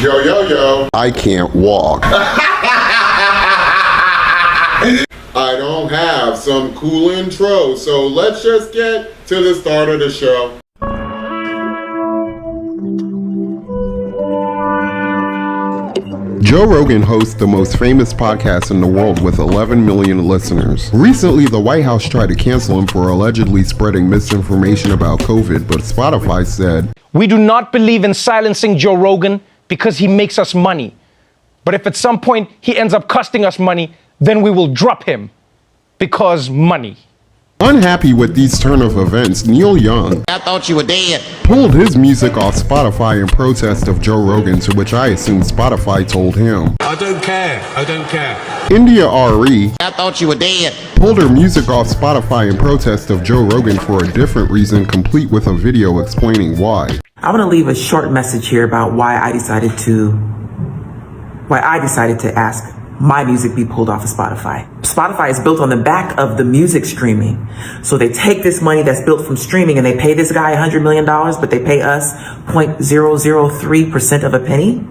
Yo, yo, yo. I can't walk. I don't have some cool intro, so let's just get to the start of the show. Joe Rogan hosts the most famous podcast in the world with 11 million listeners. Recently, the White House tried to cancel him for allegedly spreading misinformation about COVID, but Spotify said, "We do not believe in silencing Joe Rogan because he makes us money. But if at some point he ends up costing us money, then we will drop him because money." Unhappy with these turn of events, Neil Young, I thought you were dead, pulled his music off Spotify in protest of Joe Rogan, to which I assume Spotify told him. I don't care. India RE I thought you were dead. pulled her music off Spotify in protest of Joe Rogan for a different reason, complete with a video explaining why. I want to leave a short message here about why I decided to ask my music be pulled off of Spotify. Spotify is built on the back of the music streaming. So they take this money that's built from streaming and they pay this guy $100 million, but they pay us 0.003% of a penny.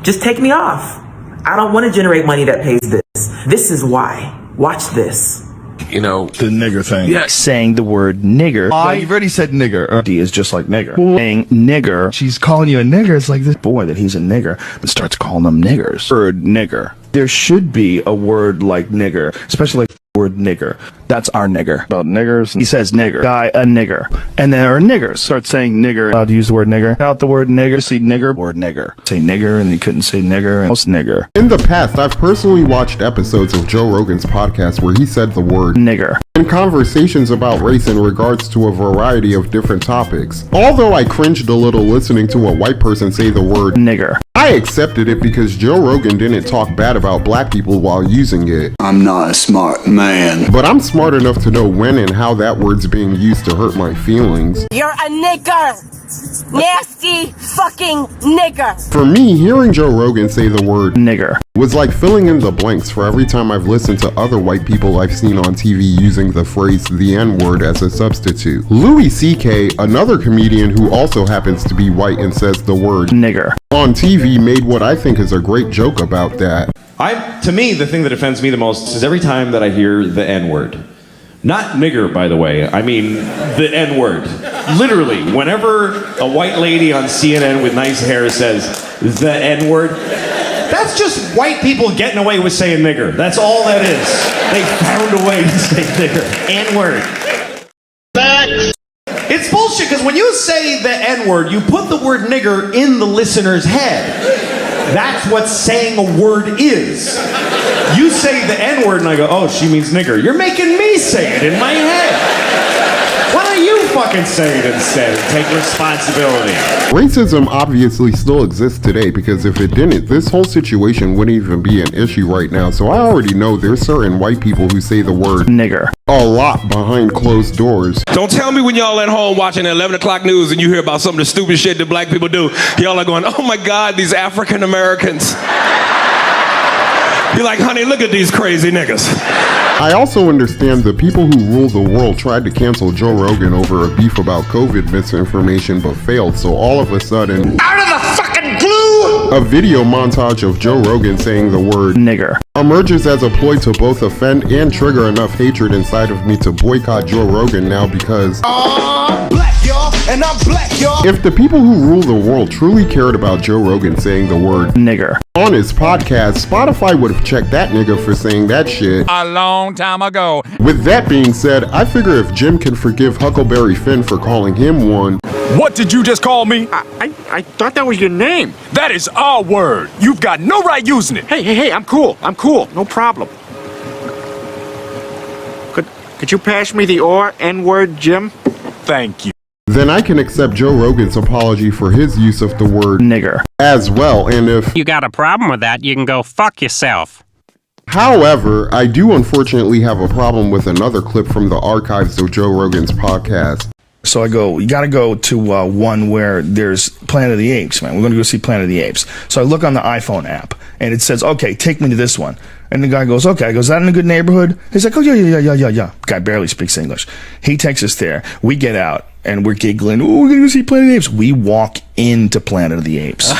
Just take me off. I don't want to generate money that pays this. This is why. Watch this. You know, the nigger thing. Yeah, saying the word nigger. Well, you've already said nigger. D is just like nigger. Saying nigger. She's calling you a nigger. It's like this Boy, that he's a nigger, but starts calling them niggers. Word nigger. There should be a word like nigger, especially like the word nigger. That's our nigger. About niggers. He says nigger. Guy, a nigger. And then our niggers start saying nigger. Allowed to use the word nigger. Out the word nigger. See nigger. Word nigger. Say nigger, and he couldn't say nigger. And most nigger. In the past, I've personally watched episodes of Joe Rogan's podcast where he said the word nigger in conversations about race in regards to a variety of different topics. Although I cringed a little listening to a white person say the word nigger, I accepted it because Joe Rogan didn't talk bad about black people while using it. I'm not a smart man. But I'm smart enough to know when and how that word's being used to hurt my feelings. You're a nigger! Nasty fucking nigger! For me, hearing Joe Rogan say the word nigger was like filling in the blanks for every time I've listened to other white people I've seen on TV using the phrase the N-word as a substitute. Louis C.K., another comedian who also happens to be white and says the word nigger on TV, made what I think is a great joke about that. To me, the thing that offends me the most is every time that I hear the N-word. Not nigger, by the way. I mean the N-word. Literally, whenever a white lady on CNN with nice hair says the N-word, that's just white people getting away with saying nigger. That's all that is. They found a way to say nigger. N-word. It's bullshit, because when you say the N-word, you put the word nigger in the listener's head. That's what saying a word is. You say the N-word and I go, oh, she means nigger. You're making me say it in my head. Why don't you fucking say it instead and take responsibility? Racism obviously still exists today, because if it didn't, this whole situation wouldn't even be an issue right now. So I already know there's certain white people who say the word nigger a lot behind closed doors. Don't tell me when y'all at home watching the 11 o'clock news and you hear about some of the stupid shit that black people do, y'all are going, oh my God, these African Americans. You're like, honey, look at these crazy niggas. I also understand the people who rule the world tried to cancel Joe Rogan over a beef about COVID misinformation but failed, so all of a sudden, Out of the fucking glue! a video montage of Joe Rogan saying the word nigger emerges as a ploy to both offend and trigger enough hatred inside of me to boycott Joe Rogan now, because Black, y'all, and I'm black, y'all. if the people who rule the world truly cared about Joe Rogan saying the word nigger on his podcast, Spotify would have checked that nigga for saying that shit a long time ago. With that being said, I figure if Jim can forgive Huckleberry Finn for calling him one. What did you just call me? I thought that was your name. That is our word. You've got no right using it. Hey, I'm cool. No problem. Could you pass me the N-word, Jim? Thank you. Then I can accept Joe Rogan's apology for his use of the word nigger as well, and if you got a problem with that, you can go fuck yourself. However, I do unfortunately have a problem with another clip from the archives of Joe Rogan's podcast. So I go, you gotta go to one where there's Planet of the Apes, man. We're gonna go see Planet of the Apes. So I look on the iPhone app, and it says, okay, take me to this one. And the guy goes, okay. I go, is that in a good neighborhood? He's like, oh, yeah. Guy barely speaks English. He takes us there. We get out, and we're giggling. Oh, we're gonna go see Planet of the Apes. We walk into Planet of the Apes.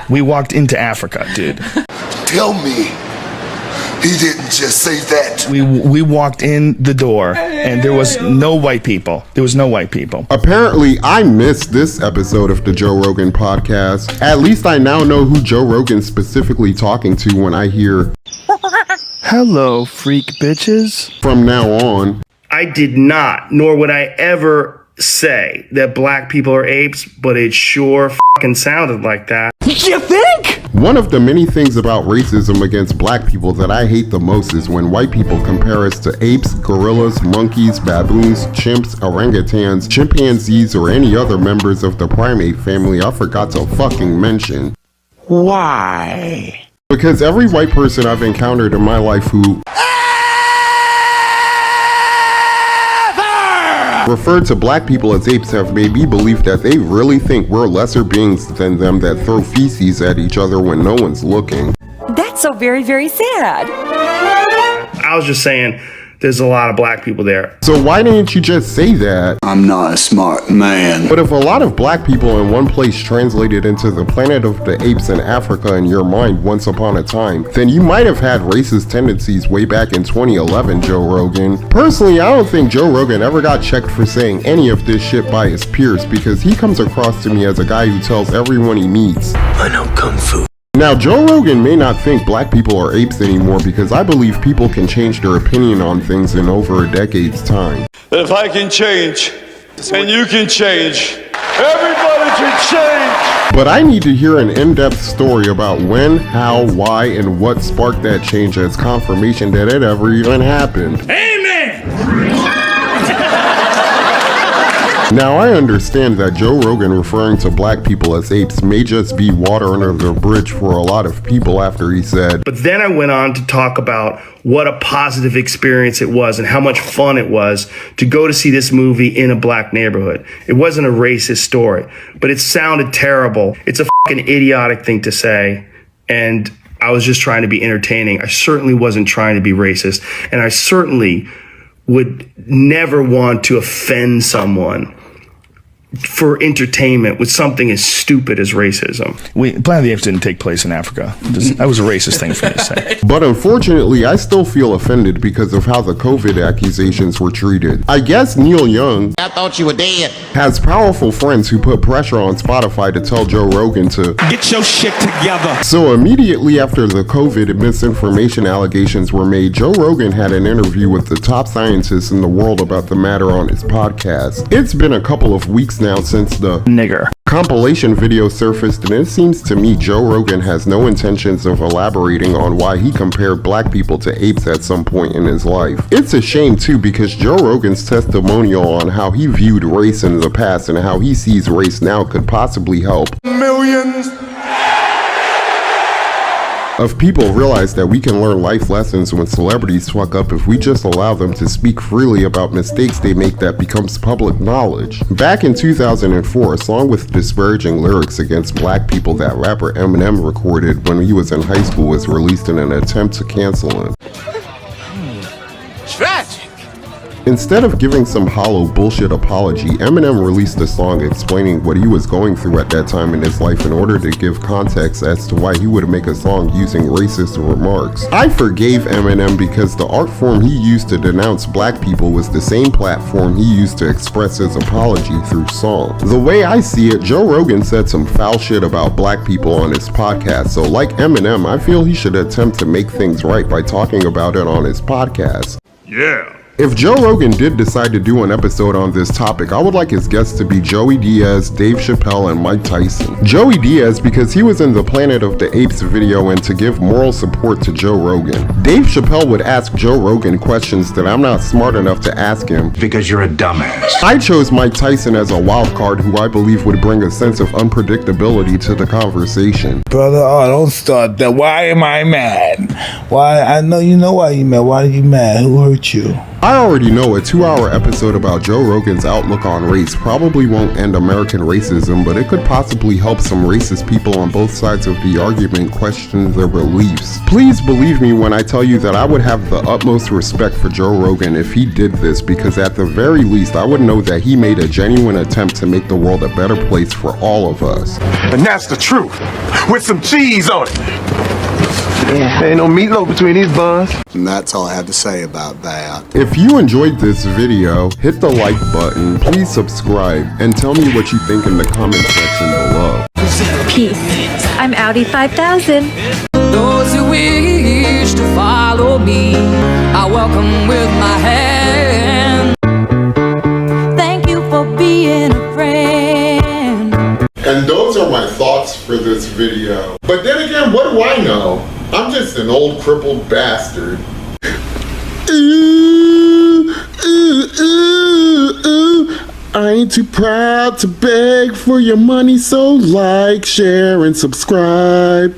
We walked into Africa, dude. Tell me he didn't just say that. We walked in the door and there was no white people. There was no white people. Apparently, I missed this episode of the Joe Rogan podcast. At least I now know who Joe Rogan's specifically talking to when I hear, "Hello, freak bitches." From now on. I did not, nor would I ever say that black people are apes, but it sure fucking sounded like that. You think? One of the many things about racism against black people that I hate the most is when white people compare us to apes, gorillas, monkeys, baboons, chimps, orangutans, chimpanzees, or any other members of the primate family I forgot to fucking mention. Why? Because every white person I've encountered in my life who referred to black people as apes have made me believe that they really think we're lesser beings than them that throw feces at each other when no one's looking. That's so very, very sad. I was just saying, there's a lot of black people there. So why didn't you just say that? I'm not a smart man. But if a lot of black people in one place translated into the planet of the apes in Africa in your mind once upon a time, then you might have had racist tendencies way back in 2011, Joe Rogan. Personally, I don't think Joe Rogan ever got checked for saying any of this shit by his peers because he comes across to me as a guy who tells everyone he meets, I know Kung Fu. Now, Joe Rogan may not think black people are apes anymore because I believe people can change their opinion on things in over a decade's time. If I can change, and you can change, everybody can change! But I need to hear an in-depth story about when, how, why, and what sparked that change as confirmation that it ever even happened. Amen! Now, I understand that Joe Rogan referring to black people as apes may just be water under the bridge for a lot of people after he said, But then I went on to talk about what a positive experience it was and how much fun it was to go to see this movie in a black neighborhood. It wasn't a racist story, but it sounded terrible. It's a fucking idiotic thing to say. And I was just trying to be entertaining. I certainly wasn't trying to be racist. And I certainly would never want to offend someone for entertainment with something as stupid as racism. Planet of the Apes didn't take place in Africa. That was a racist thing for me to say. But unfortunately, I still feel offended because of how the COVID accusations were treated. I guess Neil Young, I thought you were dead, has powerful friends who put pressure on Spotify to tell Joe Rogan to get your shit together. So immediately after the COVID misinformation allegations were made, Joe Rogan had an interview with the top scientists in the world about the matter on his podcast. It's been a couple of weeks now since the nigger compilation video surfaced, and it seems to me Joe Rogan has no intentions of elaborating on why he compared black people to apes at some point in his life. It's a shame too, because Joe Rogan's testimonial on how he viewed race in the past and how he sees race now could possibly help millions of people realize that we can learn life lessons when celebrities fuck up if we just allow them to speak freely about mistakes they make that becomes public knowledge. Back in 2004, a song with disparaging lyrics against black people that rapper Eminem recorded when he was in high school was released in an attempt to cancel him. tragic. Instead of giving some hollow bullshit apology, Eminem released a song explaining what he was going through at that time in his life in order to give context as to why he would make a song using racist remarks. I forgave Eminem because the art form he used to denounce black people was the same platform he used to express his apology through song. The way I see it, Joe Rogan said some foul shit about black people on his podcast, so like Eminem, I feel he should attempt to make things right by talking about it on his podcast. Yeah. If Joe Rogan did decide to do an episode on this topic, I would like his guests to be Joey Diaz, Dave Chappelle, and Mike Tyson. Joey Diaz because he was in the Planet of the Apes video and to give moral support to Joe Rogan. Dave Chappelle would ask Joe Rogan questions that I'm not smart enough to ask him. Because you're a dumbass. I chose Mike Tyson as a wild card who I believe would bring a sense of unpredictability to the conversation. Brother, oh, don't start that. Why am I mad? Why? I know you know why you mad. Why are you mad? Who hurt you? I already know a 2-hour episode about Joe Rogan's outlook on race probably won't end American racism, but it could possibly help some racist people on both sides of the argument question their beliefs. Please believe me when I tell you that I would have the utmost respect for Joe Rogan if he did this, because at the very least I would know that he made a genuine attempt to make the world a better place for all of us. And that's the truth. With some cheese on it. Yeah. Ain't no meatloaf between these buns. And that's all I have to say about that. If you enjoyed this video, hit the like button, please subscribe, and tell me what you think in the comment section below. Peace. I'm Audi 5000. Those who wish to follow me, I welcome with my hand. Thank you for being a friend. And those are my thoughts for this video. But then again, what do I know? I'm just an old crippled bastard. Ooh, ooh, ooh, ooh. I ain't too proud to beg for your money, so like, share, and subscribe.